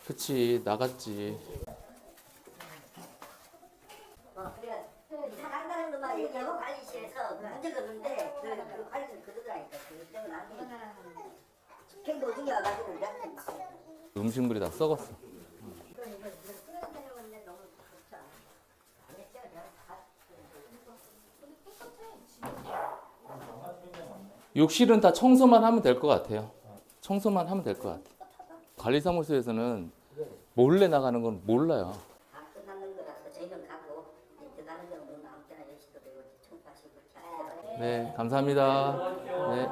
그치, 나갔지. 그래 이사 간다는 것만 얘기하고 관리실에서 문제가 없는데 그 관리실 그러더라니까. 그 때문에 나중에 집행도 중에 와가지고 우리한테 막 음식물이 다 썩었어. 욕실은 다 청소만 하면 될 것 같아요. 청소만 하면 될 것 같아요. 관리사무소에서는 몰래 나가는 건 몰라요. 다 끝나는 거라서 저희는 가고 들어가는 건 뭐 아무 때나 열시도 되고 청소하시고 그렇게 하세요. 네, 감사합니다. 네.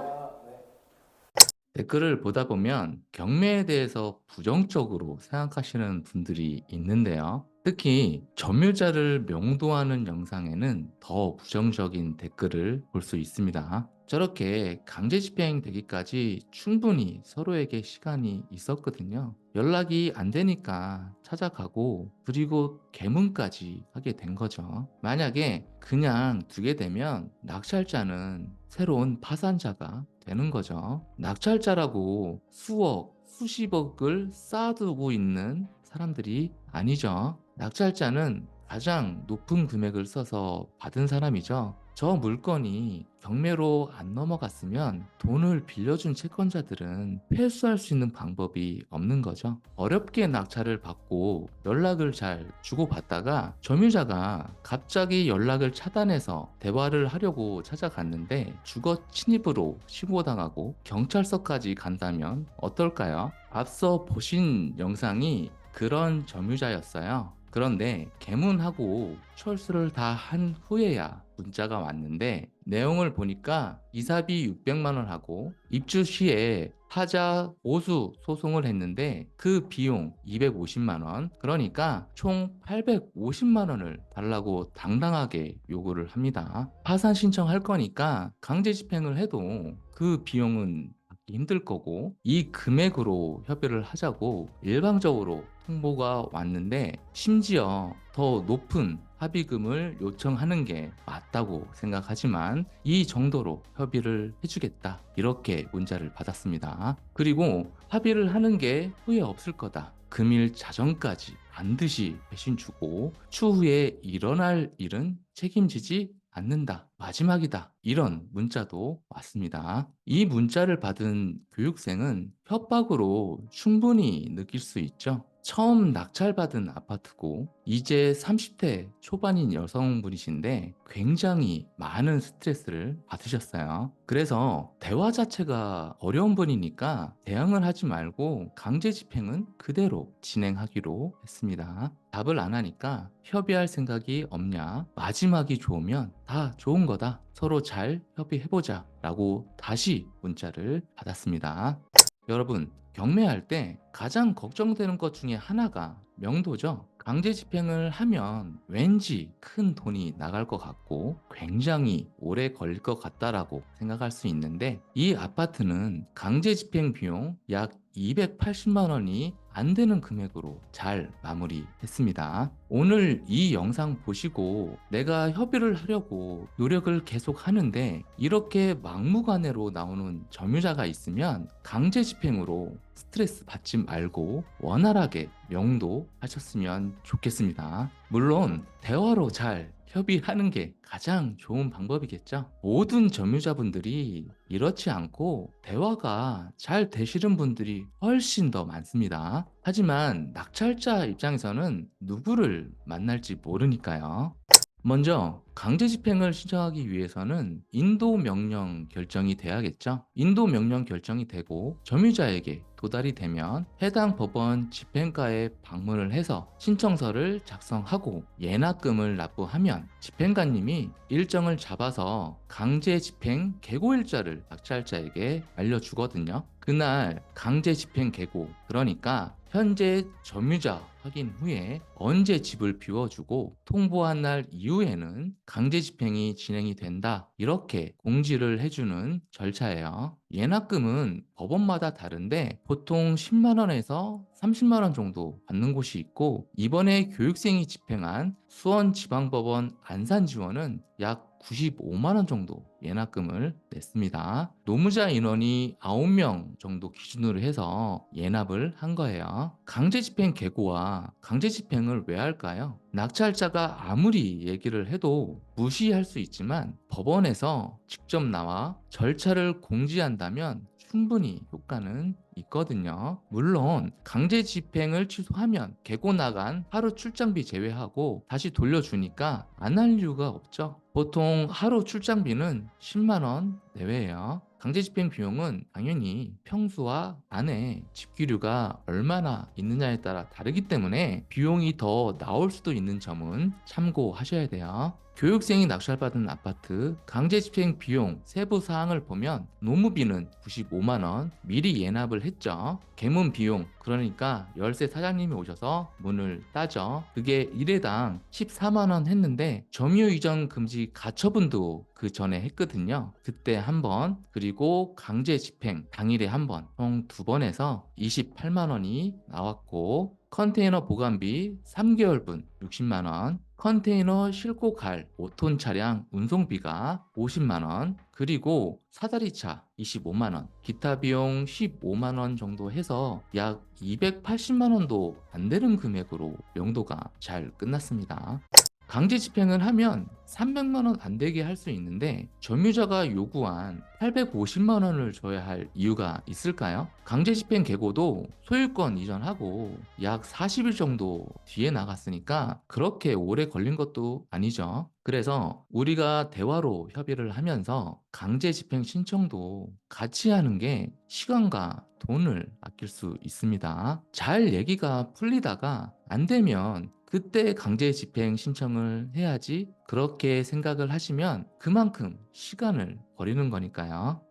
댓글을 보다 보면 경매에 대해서 부정적으로 생각하시는 분들이 있는데요. 특히 점유자를 명도하는 영상에는 더 부정적인 댓글을 볼 수 있습니다. 저렇게 강제 집행되기까지 충분히 서로에게 시간이 있었거든요. 연락이 안 되니까 찾아가고 그리고 계문까지 하게 된 거죠. 만약에 그냥 두게 되면 낙찰자는 새로운 파산자가 되는 거죠. 낙찰자라고 수억, 수십억을 쌓아두고 있는 사람들이 아니죠. 낙찰자는 가장 높은 금액을 써서 받은 사람이죠. 저 물건이 경매로 안 넘어갔으면 돈을 빌려준 채권자들은 회수할 수 있는 방법이 없는 거죠. 어렵게 낙찰을 받고 연락을 잘 주고받다가 점유자가 갑자기 연락을 차단해서 대화를 하려고 찾아갔는데 주거 침입으로 신고당하고 경찰서까지 간다면 어떨까요? 앞서 보신 영상이 그런 점유자였어요. 그런데 개문하고 철수를 다 한 후에야 문자가 왔는데 내용을 보니까 이사비 600만 원 하고 입주 시에 하자 보수 소송을 했는데 그 비용 250만 원, 그러니까 총 850만 원을 달라고 당당하게 요구를 합니다. 파산 신청할 거니까 강제 집행을 해도 그 비용은 받기 힘들 거고 이 금액으로 협의를 하자고 일방적으로 통보가 왔는데 심지어 더 높은 합의금을 요청하는 게 맞다고 생각하지만 이 정도로 협의를 해주겠다 이렇게 문자를 받았습니다. 그리고 합의를 하는 게 후회 없을 거다. 금일 자정까지 반드시 배신 주고 추후에 일어날 일은 책임지지 않는다. 마지막이다. 이런 문자도 왔습니다. 이 문자를 받은 교육생은 협박으로 충분히 느낄 수 있죠. 처음 낙찰받은 아파트고 이제 30대 초반인 여성분이신데 굉장히 많은 스트레스를 받으셨어요. 그래서 대화 자체가 어려운 분이니까 대응을 하지 말고 강제 집행은 그대로 진행하기로 했습니다. 답을 안 하니까 협의할 생각이 없냐? 마지막이 좋으면 다 좋은 거다. 서로 잘 협의해보자 라고 다시 문자를 받았습니다. 여러분, 경매할 때 가장 걱정되는 것 중에 하나가 명도죠. 강제 집행을 하면 왠지 큰 돈이 나갈 것 같고 굉장히 오래 걸릴 것 같다라고 생각할 수 있는데 이 아파트는 강제 집행 비용 약 280만 원이 안 되는 금액으로 잘 마무리했습니다. 오늘 이 영상 보시고 내가 협의를 하려고 노력을 계속 하는데 이렇게 막무가내로 나오는 점유자가 있으면 강제 집행으로 스트레스 받지 말고 원활하게 명도하셨으면 좋겠습니다. 물론 대화로 잘 협의하는 게 가장 좋은 방법이겠죠. 모든 점유자분들이 이렇지 않고 대화가 잘 되시는 분들이 훨씬 더 많습니다. 하지만 낙찰자 입장에서는 누구를 만날지 모르니까요. 먼저 강제 집행을 신청하기 위해서는 인도 명령 결정이 돼야겠죠. 인도 명령 결정이 되고 점유자에게 도달이 되면 해당 법원 집행과에 방문을 해서 신청서를 작성하고 예납금을 납부하면 집행관님이 일정을 잡아서 강제 집행 계고일자를 낙찰자에게 알려주거든요. 그날 강제 집행 계고, 그러니까 현재 점유자 확인 후에 언제 집을 비워주고 통보한 날 이후에는 강제 집행이 진행이 된다, 이렇게 공지를 해주는 절차예요. 예납금은 법원마다 다른데 보통 10만 원에서 30만 원 정도 받는 곳이 있고 이번에 교육생이 집행한 수원지방법원 안산지원은 약 95만 원 정도 예납금을 냈습니다. 노무자 인원이 9명 정도 기준으로 해서 예납을 한 거예요. 강제집행 계고와 강제집행을 왜 할까요? 낙찰자가 아무리 얘기를 해도 무시할 수 있지만 법원에서 직접 나와 절차를 공지한다면 충분히 효과는 있거든요. 물론 강제 집행을 취소하면 계고 나간 하루 출장비 제외하고 다시 돌려주니까 안 할 이유가 없죠. 보통 하루 출장비는 10만 원 내외예요. 강제 집행 비용은 당연히 평수와 안에 집기류가 얼마나 있느냐에 따라 다르기 때문에 비용이 더 나올 수도 있는 점은 참고하셔야 돼요. 교육생이 낙찰받은 아파트 강제 집행 비용 세부 사항을 보면 노무비는 95만 원 미리 예납을 했죠. 개문 비용 그러니까 열쇠 사장님이 오셔서 문을 따죠. 그게 1회당 14만 원 했는데 점유 이전 금지 가처분도 그 전에 했거든요. 그때 한 번 그리고 강제 집행 당일에 한 번 총 2번 해서 28만 원이 나왔고 컨테이너 보관비 3개월분 60만 원 컨테이너 싣고 갈 5톤 차량 운송비가 50만 원, 그리고 사다리차 25만 원, 기타 비용 15만 원 정도 해서 약 280만 원도 안 되는 금액으로 명도가 잘 끝났습니다. 강제 집행을 하면 300만 원 안 되게 할 수 있는데 점유자가 요구한 850만 원을 줘야 할 이유가 있을까요? 강제 집행 계고도 소유권 이전하고 약 40일 정도 뒤에 나갔으니까 그렇게 오래 걸린 것도 아니죠. 그래서 우리가 대화로 협의를 하면서 강제 집행 신청도 같이 하는 게 시간과 돈을 아낄 수 있습니다. 잘 얘기가 풀리다가 안 되면 그때 강제 집행 신청을 해야지 그렇게 생각을 하시면 그만큼 시간을 버리는 거니까요.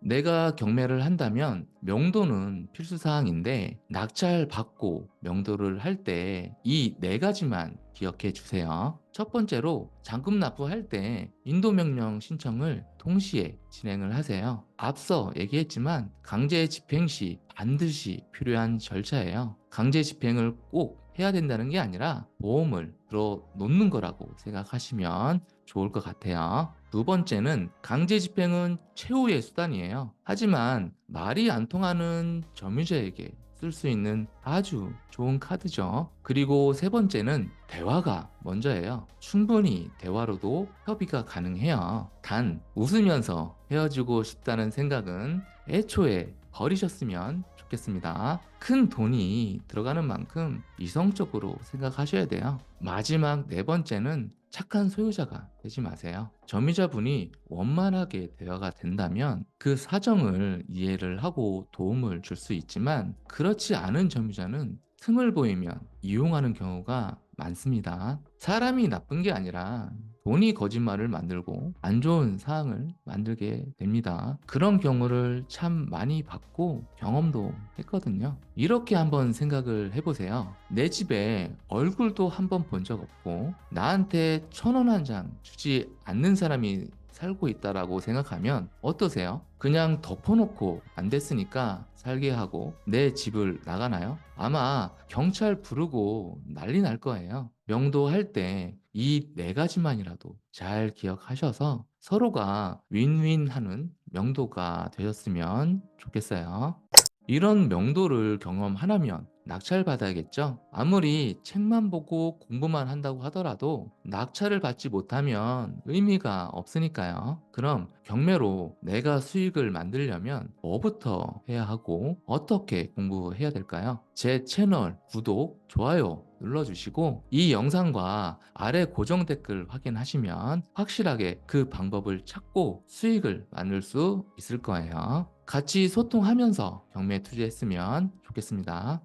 내가 경매를 한다면 명도는 필수사항인데 낙찰 받고 명도를 할 때 이 4가지만 기억해 주세요. 첫 번째로 잔금 납부할 때 인도명령 신청을 동시에 진행을 하세요. 앞서 얘기했지만 강제 집행 시 반드시 필요한 절차예요. 강제 집행을 꼭 해야 된다는 게 아니라 보험을 들어 놓는 거라고 생각하시면 좋을 것 같아요. 두 번째는 강제 집행은 최후의 수단이에요. 하지만 말이 안 통하는 점유자에게 쓸 수 있는 아주 좋은 카드죠. 그리고 세 번째는 대화가 먼저예요. 충분히 대화로도 협의가 가능해요. 단 웃으면서 헤어지고 싶다는 생각은 애초에 버리셨으면 좋겠습니다. 큰 돈이 들어가는 만큼 이성적으로 생각하셔야 돼요. 마지막 4번째는 착한 소유자가 되지 마세요. 점유자분이 원만하게 대화가 된다면 그 사정을 이해를 하고 도움을 줄 수 있지만 그렇지 않은 점유자는 틈을 보이면 이용하는 경우가 많습니다. 사람이 나쁜 게 아니라 돈이 거짓말을 만들고 안 좋은 상황을 만들게 됩니다. 그런 경우를 참 많이 봤고 경험도 했거든요. 이렇게 한번 생각을 해보세요. 내 집에 얼굴도 한번 본 적 없고 나한테 1,000원 한 장 주지 않는 사람이 살고 있다라고 생각하면 어떠세요? 그냥 덮어놓고 안 됐으니까 살게 하고 내 집을 나가나요? 아마 경찰 부르고 난리 날 거예요. 명도할 때 이 4가지만이라도 잘 기억하셔서 서로가 윈윈하는 명도가 되셨으면 좋겠어요. 이런 명도를 경험하려면 낙찰 받아야겠죠? 아무리 책만 보고 공부만 한다고 하더라도 낙찰을 받지 못하면 의미가 없으니까요. 그럼 경매로 내가 수익을 만들려면 뭐부터 해야 하고 어떻게 공부해야 될까요? 제 채널 구독, 좋아요 눌러주시고 이 영상과 아래 고정 댓글 확인하시면 확실하게 그 방법을 찾고 수익을 만들 수 있을 거예요. 같이 소통하면서 경매에 투자했으면 좋겠습니다.